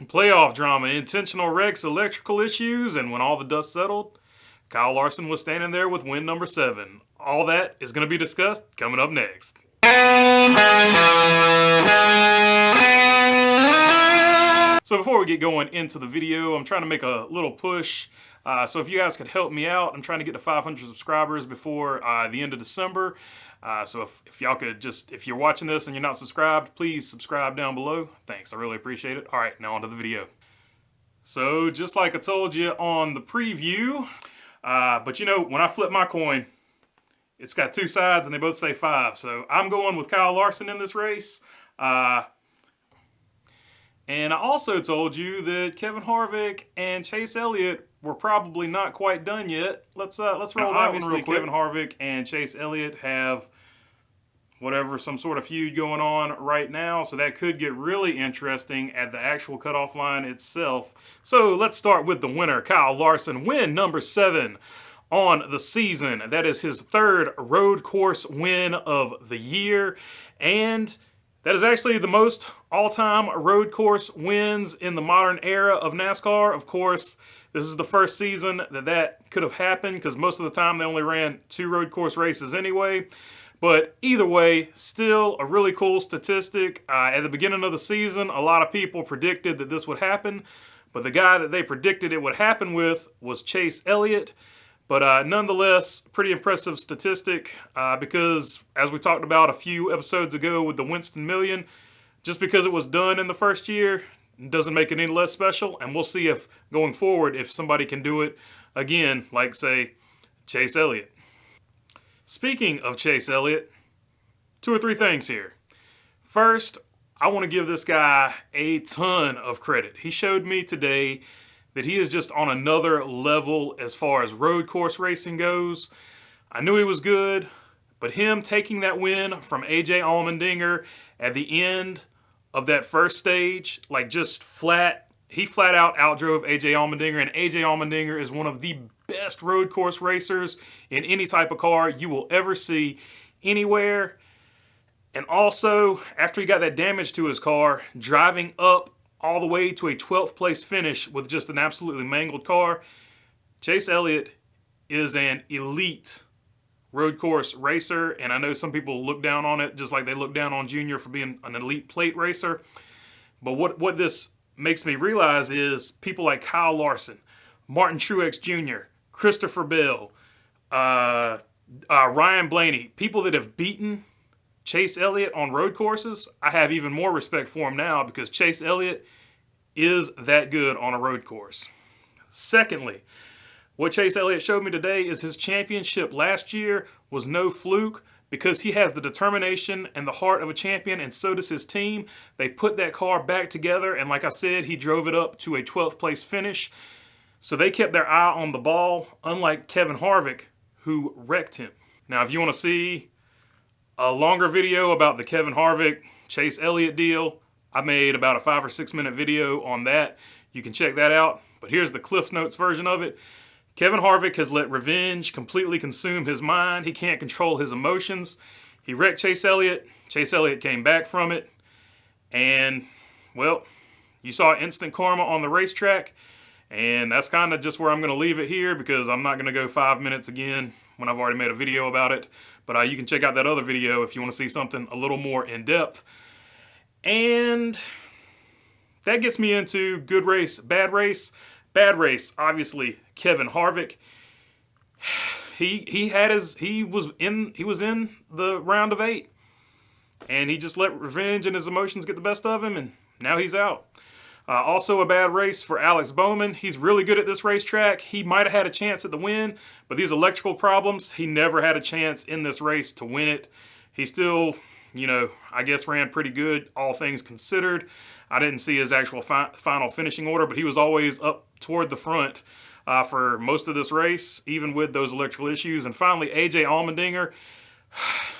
Playoff drama, intentional wrecks, electrical issues, and when all the dust settled, Kyle Larson was standing there with win number 7. All that is going to be discussed coming up next. So before we get going into the video, I'm trying to make a little push. So if you guys could help me out, I'm trying to get to 500 subscribers before the end of December. So if y'all could just, if you're watching this and you're not subscribed, please subscribe down below. Thanks, I really appreciate it. All right, now on to the video. So just like I told you on the preview, but you know, when I flip my coin, it's got two sides and they both say 5. So I'm going with Kyle Larson in this race. And I also told you that Kevin Harvick and Chase Elliott were probably not quite done yet. Let's roll that one real quick. Kevin Harvick and Chase Elliott have some sort of feud going on right now, so that could get really interesting at the actual cutoff line itself. So let's start with the winner, Kyle Larson, win number 7 on the season. That is his 3rd road course win of the year, and that is actually the most all-time road course wins in the modern era of NASCAR. Of course, this is the first season that could have happened because most of the time they only ran 2 road course races anyway. But either way, still a really cool statistic. At the beginning of the season, a lot of people predicted that this would happen, but the guy that they predicted it would happen with was Chase Elliott. But nonetheless, pretty impressive statistic because, as we talked about a few episodes ago with the Winston Million, just because it was done in the first year doesn't make it any less special. And we'll see if, going forward, if somebody can do it again, like, say, Chase Elliott. Speaking of Chase Elliott, 2 or 3 things here. First, I want to give this guy a ton of credit. He showed me today that he is just on another level as far as road course racing goes. I knew he was good, but him taking that win from AJ Allmendinger at the end of that first stage, like just he flat out outdrove AJ Allmendinger, and AJ Allmendinger is one of the best road course racers in any type of car you will ever see anywhere. And also, after he got that damage to his car, driving up all the way to a 12th place finish with just an absolutely mangled car, Chase Elliott is an elite road course racer, and I know some people look down on it just like they look down on Junior for being an elite plate racer. But what this makes me realize is people like Kyle Larson, Martin Truex Jr., Christopher Bell, Ryan Blaney, people that have beaten Chase Elliott on road courses, I have even more respect for him now because Chase Elliott is that good on a road course. Secondly, what Chase Elliott showed me today is his championship last year was no fluke because he has the determination and the heart of a champion, and so does his team. They put that car back together, and like I said, he drove it up to a 12th place finish. So they kept their eye on the ball, unlike Kevin Harvick, who wrecked him. Now, if you want to see a longer video about the Kevin Harvick, Chase Elliott deal, I made about a 5 or 6 minute video on that. You can check that out. But here's the Cliff Notes version of it. Kevin Harvick has let revenge completely consume his mind. He can't control his emotions. He wrecked Chase Elliott. Chase Elliott came back from it. And, well, you saw instant karma on the racetrack. And that's kind of just where I'm going to leave it here because I'm not going to go 5 minutes again when I've already made a video about it. But you can check out that other video if you want to see something a little more in-depth. And that gets me into good race, bad race. Bad race, obviously, Kevin Harvick. He was in the round of 8. And he just let revenge and his emotions get the best of him, and now he's out. Also a bad race for Alex Bowman. He's really good at this racetrack. He might have had a chance at the win, but these electrical problems, he never had a chance in this race to win it. He still, I guess ran pretty good, all things considered. I didn't see his actual final finishing order, but he was always up toward the front for most of this race, even with those electrical issues. And finally, AJ Allmendinger,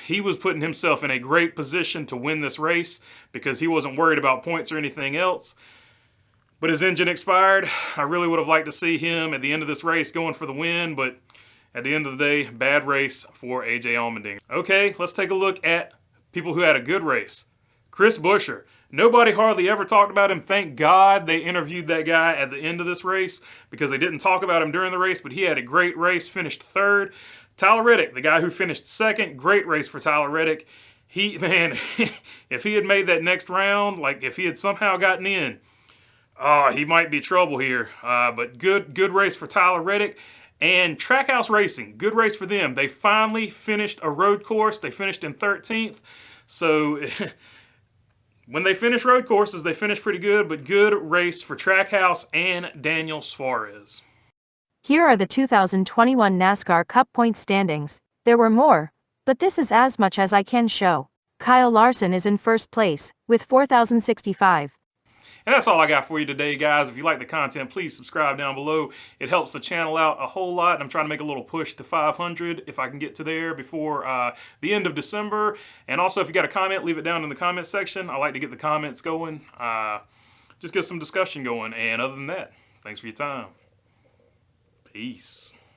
he was putting himself in a great position to win this race because he wasn't worried about points or anything else. But his engine expired. I really would have liked to see him at the end of this race going for the win, but at the end of the day, bad race for AJ Allmendinger. Okay, let's take a look at people who had a good race. Chris Buescher, Nobody hardly ever talked about him. Thank God they interviewed that guy at the end of this race because they didn't talk about him during the race, but he had a great race, finished third. Tyler Reddick, the guy who finished second, great race for Tyler Reddick. Man, if he had made that next round, like if he had somehow gotten in, he might be trouble here. But good race for Tyler Reddick. And Trackhouse Racing, good race for them. They finally finished a road course. They finished in 13th. So when they finish road courses, they finish pretty good, but good race for Trackhouse and Daniel Suarez. Here are the 2021 NASCAR Cup point standings. There were more, but this is as much as I can show. Kyle Larson is in first place, with 4,065. And that's all I got for you today, guys. If you like the content, please subscribe down below. It helps the channel out a whole lot. I'm trying to make a little push to 500 if I can get to there before the end of December. And also, if you got a comment, leave it down in the comment section. I like to get the comments going. Just get some discussion going. And other than that, thanks for your time. Peace.